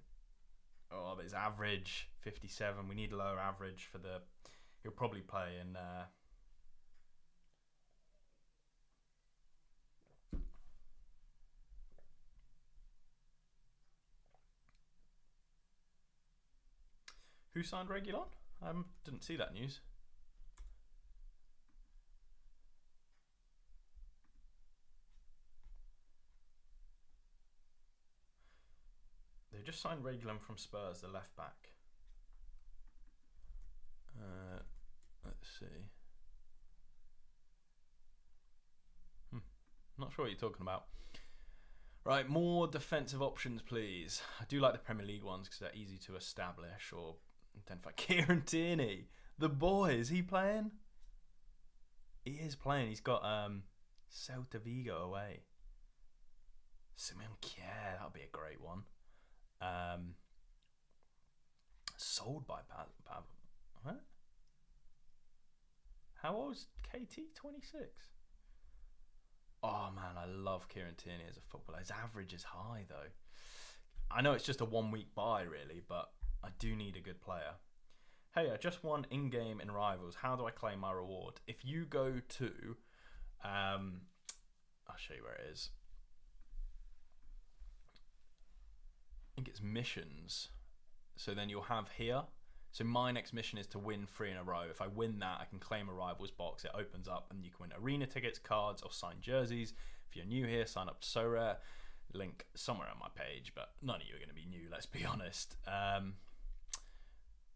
Oh, but his average, 57. We need a lower average for the... He'll probably play in... Who signed Reguilon? I didn't see that news. They just signed Regulon from Spurs, the left back. Let's see. Not sure what you're talking about. Right, more defensive options, please. I do like the Premier League ones because they're easy to establish or identify. Kieran Tierney, the boy, is he playing? He is playing. He's got Celta Vigo away. Simon Kjaer, that'll be a great one. Sold by Pav. What? How old is KT? 26. Oh man, I love Kieran Tierney as a footballer. His average is high though. I know it's just a 1 week buy really, but I do need a good player. Hey, I just won in-game in Rivals. How do I claim my reward? If you go to, I'll show you where it is. I think it's missions. So then you'll have here. So my next mission is to win 3 in a row. If I win that, I can claim a Rivals box. It opens up and you can win arena tickets, cards, or signed jerseys. If you're new here, sign up to sorare. Link somewhere on my page, but none of you are going to be new, let's be honest.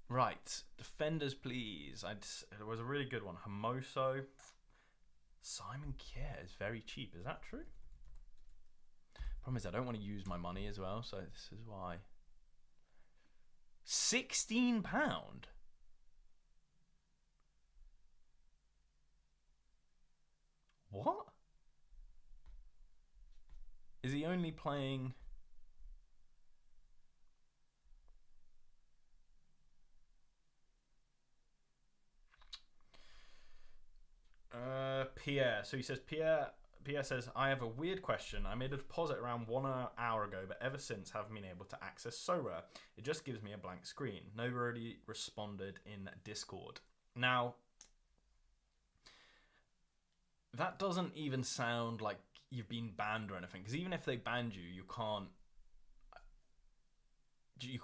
Right, defenders, please. There was a really good one. Hermoso. Simon Kjaer is very cheap. Is that true? Problem is, I don't want to use my money as well, so this is why. £16? What? Is he only playing... Pierre. So he says, Pierre says, I have a weird question. I made a deposit around 1 hour ago, but ever since haven't been able to access sorare. It just gives me a blank screen. Nobody responded in Discord. Now, that doesn't even sound like you've been banned or anything, because even if they banned you, you can't...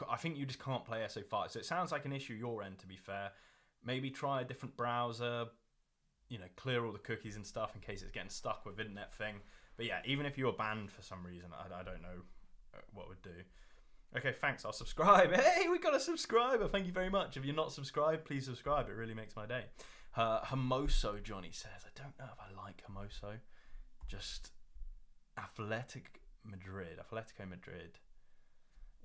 I think you just can't play SO5. So it sounds like an issue your end, to be fair. Maybe try a different browser, you know, clear all the cookies and stuff in case it's getting stuck with internet thing. But yeah, even if you were banned for some reason, I don't know what would do. Okay, thanks. I'll subscribe. Hey, we got a subscriber. Thank you very much. If you're not subscribed, please subscribe. It really makes my day. Hermoso, Johnny says. I don't know if I like Hermoso. Just Atletico Madrid.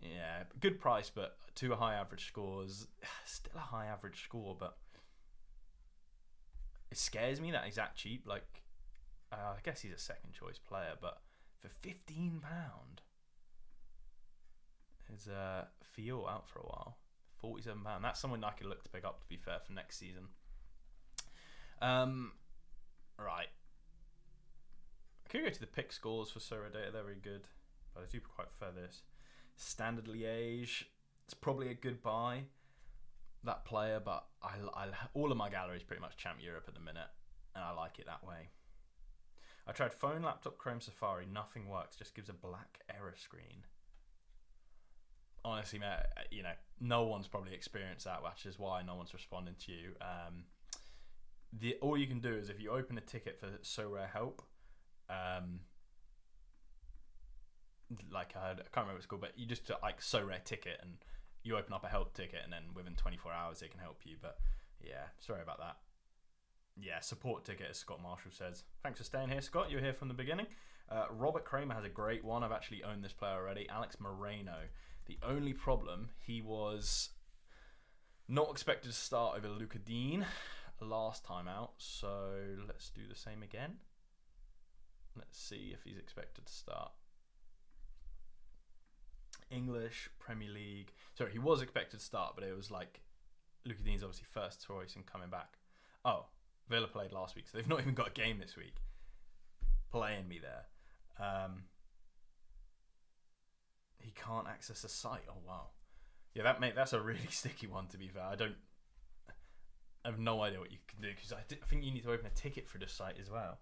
Yeah, good price, but 2 high average scores. Still a high average score, but it scares me that he's that cheap. Like, I guess he's a second choice player, but for £15, is Fior out for a while. £47. That's someone I could look to pick up, to be fair, for next season. Right. I could go to the pick scores for sorare data. They're very good, but I do quite prefer this. Standard Liège. It's probably a good buy, that player, but I all of my gallery is pretty much Champ Europe at the minute, and I like it that way. I tried phone, laptop, Chrome, Safari. Nothing works. Just gives a black error screen. Honestly, mate, you know, no one's probably experienced that, which is why no one's responding to you. All you can do is if you open a ticket for sorare help, like I can't remember what it's called, but you just like sorare ticket and you open up a help ticket, and then within 24 hours it can help you. But yeah, sorry about that. Yeah, support ticket, as Scott Marshall says. Thanks for staying here, Scott. You were here from the beginning. Robert Kramer has a great one. I've actually owned this player already. Alex Moreno. The only problem, he was not expected to start over Luca Dean last time out. So let's do the same again. Let's see if he's expected to start. English, Premier League. Sorry, he was expected to start, but it was like Luca Dean's obviously first choice and coming back. Oh, Villa played last week, so they've not even got a game this week. Playing me there. He can't access the site. Oh wow. Yeah, that's a really sticky one, to be fair. I have no idea what you can do, because I think you need to open a ticket for this site as well.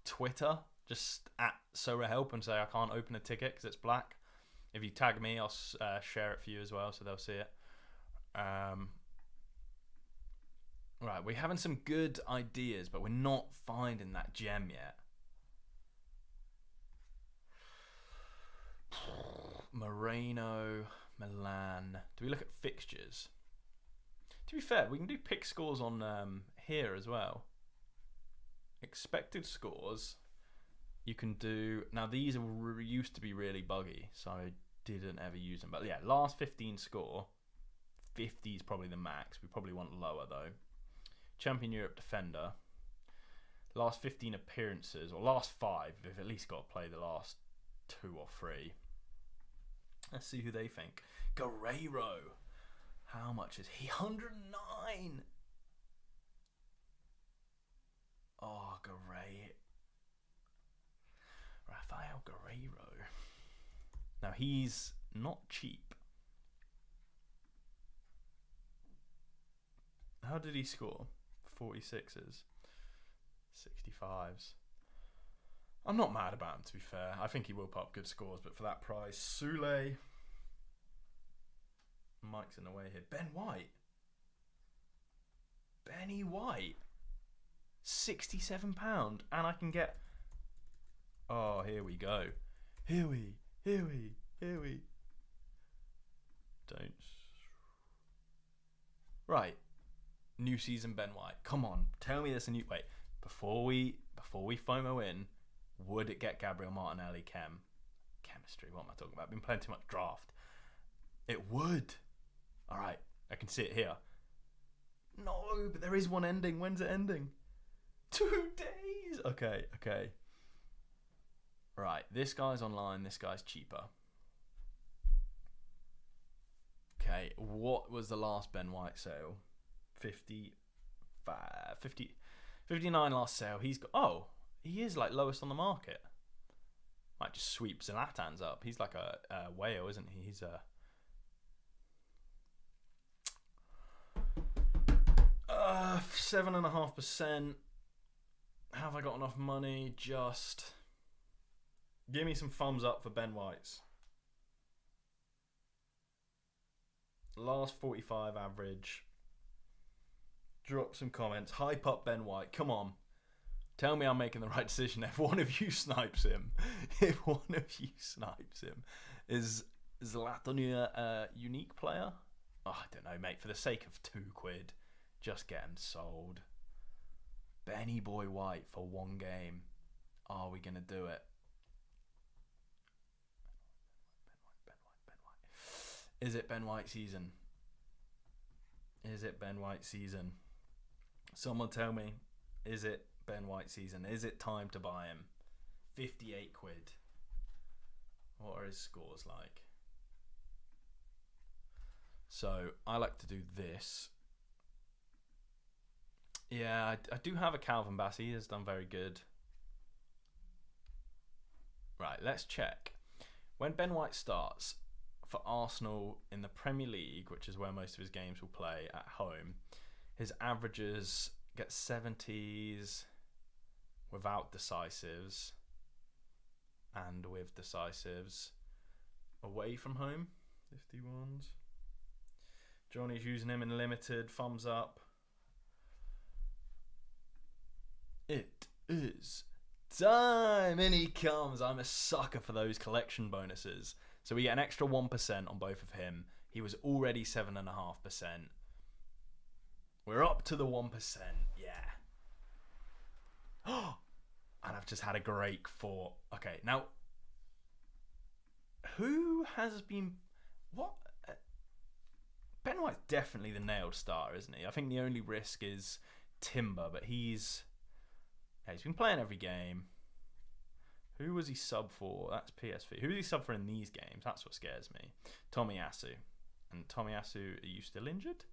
Twitter, just at sorare help and say I can't open a ticket because it's black. If you tag me, I'll share it for you as well, so they'll see it. Right, we're having some good ideas, but we're not finding that gem yet. Moreno, Milan. Do we look at fixtures? To be fair, we can do pick scores on here as well. Expected scores. You can do... Now, these used to be really buggy, so I didn't ever use them. But yeah, last 15 score. 50 is probably the max. We probably want lower, though. Champion Europe defender. Last 15 appearances, or last 5. We've at least got to play the last 2 or 3. Let's see who they think. Guerreiro. How much is he? 109. Oh, Guerreiro. Rafael Guerreiro. Now, he's not cheap. How did he score? 46s. 65s. I'm not mad about him, to be fair. I think he will put up good scores, but for that price, Sule. Mike's in the way here. Ben White. Benny White. £67. And I can get... Oh, here we go. Here we. Don't. Right. New season Ben White. Come on. Tell me this a new... Wait. Before we FOMO in, would it get Gabriel Martinelli chemistry? What am I talking about? I've been playing too much draft. It would. All right, I can see it here. No, but there is one ending. When's it ending? 2 days. Okay. Right, this guy's online. This guy's cheaper. Okay, what was the last Ben White sale? 59 last sale. He's got... Oh, he is like lowest on the market. Might just sweep Zlatan's up. He's like a whale, isn't he? He's a... 7.5%. Have I got enough money? Just give me some thumbs up for Ben White's. Last 45 average. Drop some comments. Hype up Ben White. Come on. Tell me I'm making the right decision. If one of you snipes him. Is Zlatan a unique player? Oh, I don't know, mate. For the sake of £2, just get him sold. Benny Boy White for 1 game. Are we going to do it? Ben White. Is it Ben White season? Someone tell me, is it Ben White season? Is it time to buy him? £58. What are his scores like? So I like to do this. Yeah, I do have a Calvin Bassey. He has done very good. Right, let's check. When Ben White starts for Arsenal in the Premier League, which is where most of his games will play at home, his averages get 70s without decisives and with decisives. Away from home, 51s. Johnny's using him in limited. Thumbs up. It is time, and he comes. I'm a sucker for those collection bonuses. So we get an extra 1% on both of him. He was already 7.5%. We're up to the 1%. Yeah. And I've just had a great thought. Okay, now, who has been... What? Ben White's definitely the nailed starter, isn't he? I think the only risk is Timber, but he's been playing every game. Who was he sub for? That's PSV. Who was he sub for in these games? That's what scares me. Tomiyasu. And Tomiyasu, are you still injured?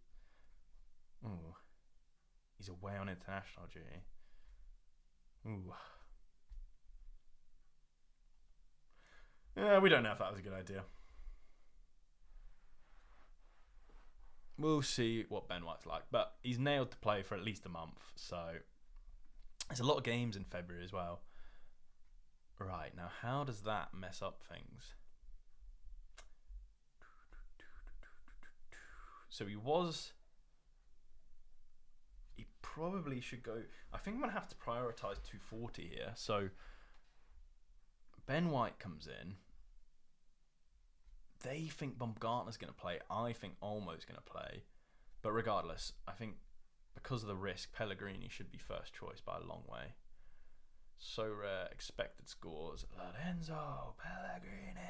Ooh. He's away on international duty. Ooh. Yeah, we don't know if that was a good idea. We'll see what Ben White's like. But he's nailed to play for at least a month. So there's a lot of games in February as well. Right, now how does that mess up things? So he probably should go... I think I'm going to have to prioritise 240 here. So Ben White comes in. They think Baumgartner's going to play. I think Olmo's going to play. But regardless, I think because of the risk, Pellegrini should be first choice by a long way. Sorare, expected scores. Lorenzo Pellegrini.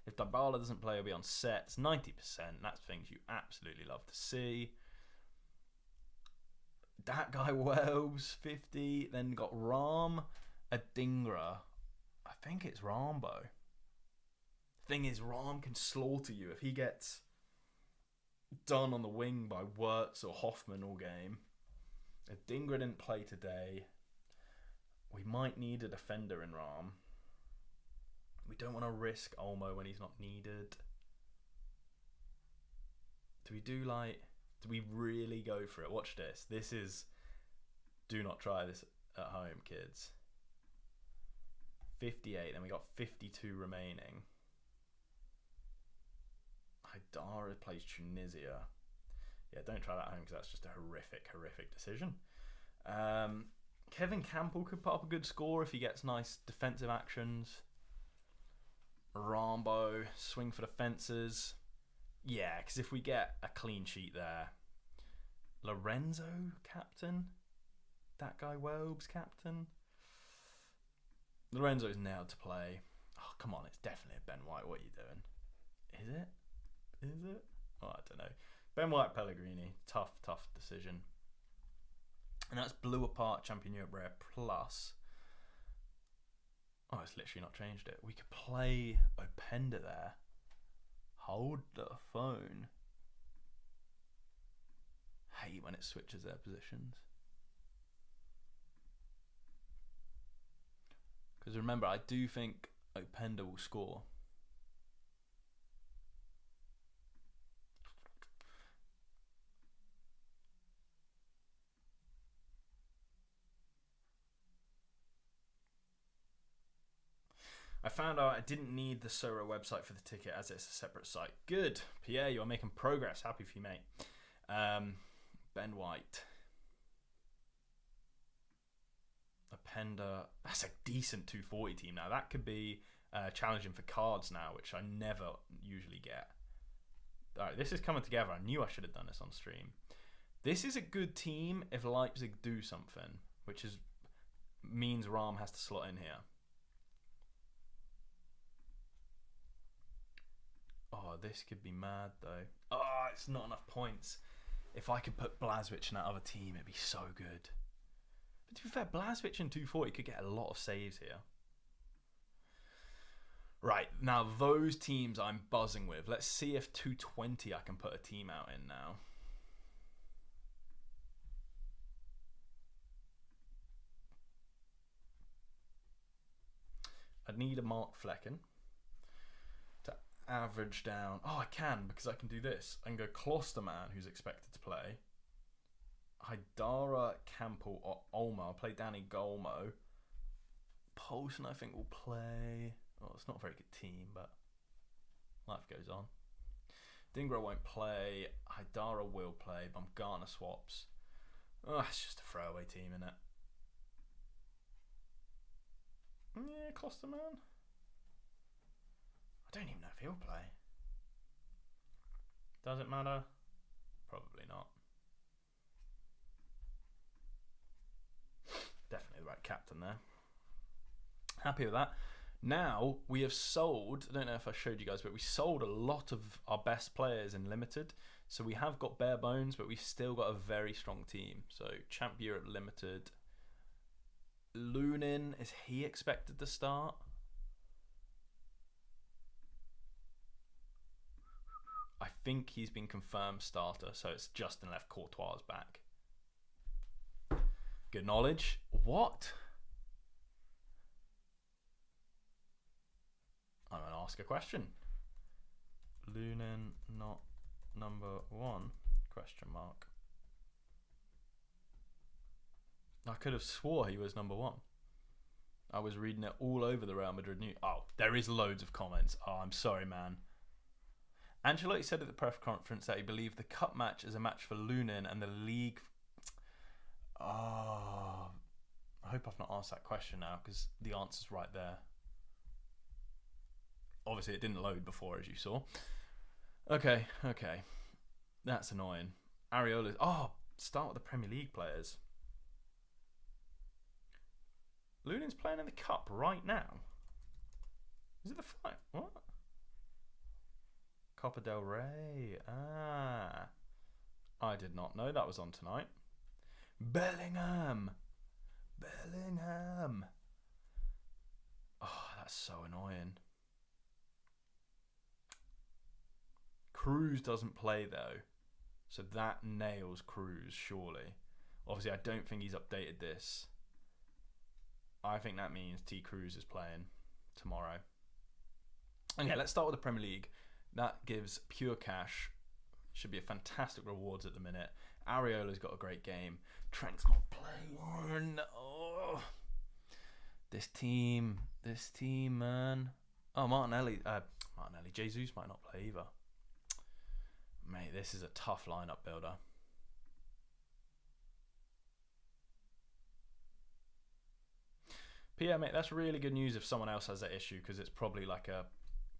If Dybala doesn't play, he'll be on sets. 90%. That's things you absolutely love to see. That guy Welbs, 50. Then got Ram, Adingra. I think it's Rambo. Thing is, Ram can slaughter you if he gets done on the wing by Wirtz or Hoffman all game. Adingra didn't play today. We might need a defender in Ram. We don't want to risk Olmo when he's not needed. Do we really go for it? Watch this. This is... Do not try this at home, kids. 58, then we got 52 remaining. Haidara plays Tunisia. Yeah, don't try that at home because that's just a horrific decision. Kevin Campbell could put up a good score if he gets nice defensive actions. Rambo, swing for the fences. Yeah, because if we get a clean sheet there. Lorenzo, captain? That guy Welbs, captain? Lorenzo's nailed to play. Oh, come on, it's definitely a Ben White. What are you doing? Is it? Oh, I don't know. Ben White, Pellegrini. Tough decision. And that's Blue Apart Champion Europe Rare Plus. Oh, it's literally not changed it. We could play Openda there. Hold the phone. Hate when it switches their positions. Because remember, I do think Openda will score. I found out I didn't need the Sorare website for the ticket as it's a separate site. Good. Pierre, you are making progress. Happy for you, mate. Ben White. Openda. That's a decent 240 team now. That could be challenging for cards now, which I never usually get. Alright, this is coming together. I knew I should have done this on stream. This is a good team if Leipzig do something, which means Ram has to slot in here. Oh, this could be mad though. Oh, it's not enough points. If I could put Blažević in that other team, it'd be so good. But to be fair, Blažević in 240 could get a lot of saves here. Right, now those teams I'm buzzing with. Let's see if 220 I can put a team out in now. I'd need a Mark Flecken. Average down. Oh, I can because I can do this. I can go Klosterman, who's expected to play. Haidara, Campbell, or Olmo. I'll play Danny Golmo. Poulsen, I think, will play. Oh, it's not a very good team, but life goes on. Dingra won't play. Haidara will play. Baumgartner swaps. Oh, it's just a throwaway team, isn't it? Yeah, Klosterman. I don't even know if he'll play. Does it matter? Probably not. Definitely the right captain there. Happy with that. Now we have sold, I don't know if I showed you guys, but we sold a lot of our best players in Limited. So we have got bare bones, but we've still got a very strong team. So Champ Europe Limited. Lunin, is he expected to start? I think he's been confirmed starter, so it's Justin left Courtois back. Good knowledge. What? I'm going to ask a question. Lunin not number 1? Question mark. I could have swore he was number 1. I was reading it all over the Real Madrid news. Oh, there is loads of comments. Oh, I'm sorry, man. Ancelotti said at the press conference that he believed the cup match is a match for Lunin and the league. Oh, I hope I've not asked that question now because the answer's right there. Obviously, it didn't load before, as you saw. Okay. That's annoying. Areola. Oh, start with the Premier League players. Lunen's playing in the Cup right now. Is it the fight? What? Copa del Rey. Ah. I did not know that was on tonight. Bellingham. Oh, that's so annoying. Cruz doesn't play though. So that nails Cruz, surely. Obviously, I don't think he's updated this. I think that means T. Cruz is playing tomorrow. Okay, let's start with the Premier League. That gives pure cash. Should be a fantastic rewards at the minute. Areola's got a great game. Trent's not playing. Oh. This team, man. Oh, Martinelli. Jesus might not play either. Mate, this is a tough lineup builder. But yeah, mate, that's really good news if someone else has that issue, because it's probably like a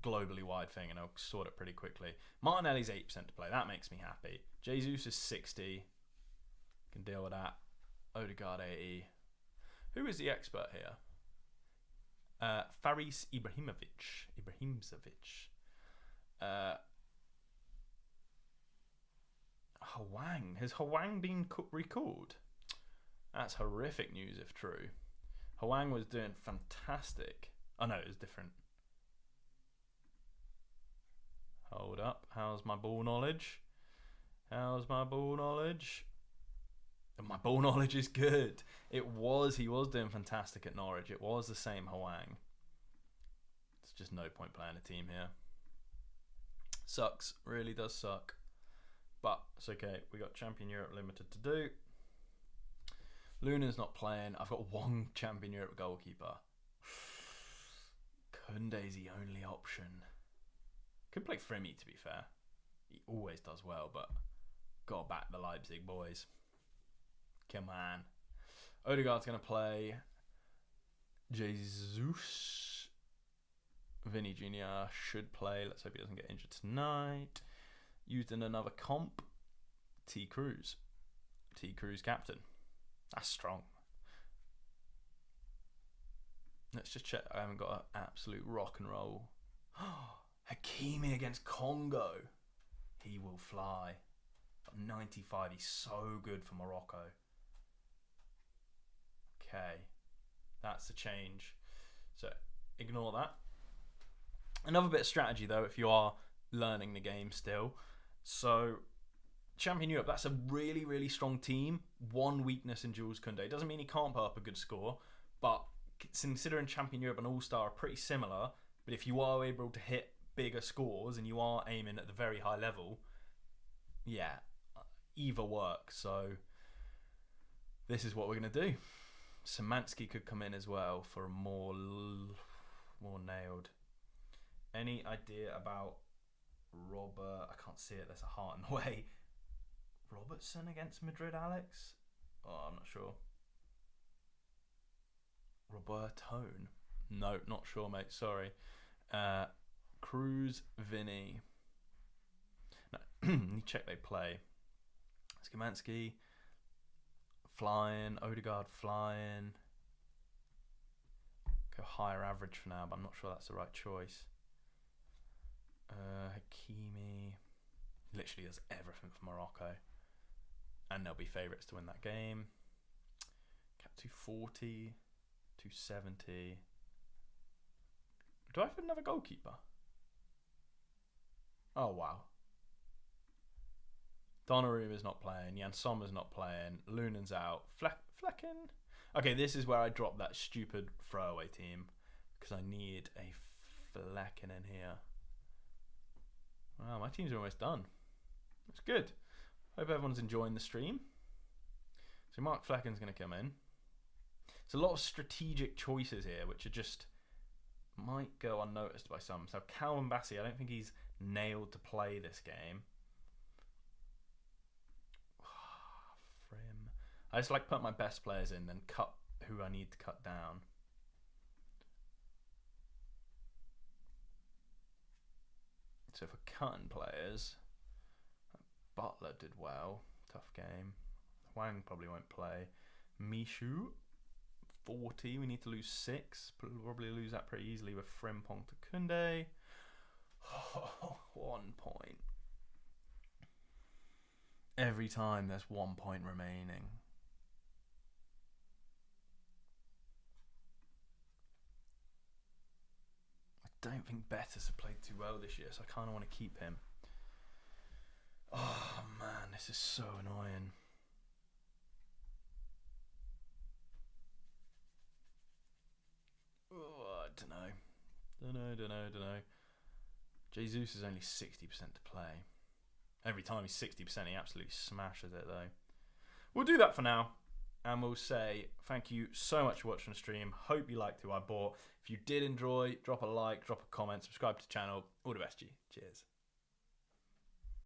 globally wide thing and I'll sort it pretty quickly. Martinelli's 8% to play. That makes me happy. Jesus is 60. Can deal with that. Odegaard 80. Who is the expert here? Faris Ibrahimovic. Hwang. Has Hwang been recalled? That's horrific news if true. Hwang was doing fantastic. Oh no, it was different. Hold up. How's my ball knowledge? My ball knowledge is good. He was doing fantastic at Norwich. It was the same Hwang. It's just no point playing a team here. Sucks. Really does suck. But it's okay. We got Champion Europe Limited to do. Luna's not playing. I've got one Champion Europe goalkeeper. Kunde's the only option. Could play Fremy, to be fair. He always does well, but got to back the Leipzig boys. Come on. Odegaard's going to play. Jesus. Vinny Jr. should play. Let's hope he doesn't get injured tonight. Used in another comp. T. Cruz captain. That's strong. Let's just check. I haven't got an absolute rock and roll. Hakimi against Congo. He will fly. 95. He's so good for Morocco. Okay. That's the change. So ignore that. Another bit of strategy though, if you are learning the game still. So Champion Europe, that's a really, really strong team. One weakness in Jules Koundé. Doesn't mean he can't put up a good score, but considering Champion Europe and All-Star are pretty similar, but if you are able to hit bigger scores and you are aiming at the very high level, yeah, either works. So this is what we're going to do. Szymanski could come in as well for a more nailed. Any idea about Robert? I can't see it. There's a heart in the way. Robertson against Madrid, Alex? Oh, I'm not sure. Robertone? No, not sure, mate. Sorry. Cruz, Vinny. No, let me check they play. Szymanski flying. Odegaard flying. Go higher average for now, but I'm not sure that's the right choice. Hakimi literally does everything for Morocco, and they'll be favourites to win that game. Cap 240, 270. Do I have another goalkeeper? Oh wow. Donnarumma's not playing. Jan Sommer's not playing. Lunen's out. Flecken. Okay, this is where I drop that stupid throwaway team because I need a Flecken in here. Wow, my teams are almost done. It's good. Hope everyone's enjoying the stream. So Mark Flecken's going to come in. There's a lot of strategic choices here, which are just might go unnoticed by some. So Calvin Bassey, I don't think he's nailed to play this game. Frim. I just like put my best players in, then cut who I need to cut down. So for cutting players, Butler did well. Tough game. Wang probably won't play. Mishu, 40. We need to lose 6. Probably lose that pretty easily with Frimpong to Kunde. 1 point. Every time there's 1 point remaining. I don't think Betis have played too well this year, so I kind of want to keep him. Oh man, this is so annoying. Oh, I don't know. Jesus is only 60% to play. Every time he's 60%, he absolutely smashes it though. We'll do that for now. And we'll say thank you so much for watching the stream. Hope you liked who I bought. If you did enjoy, drop a like, drop a comment, subscribe to the channel. All the best to you. Cheers.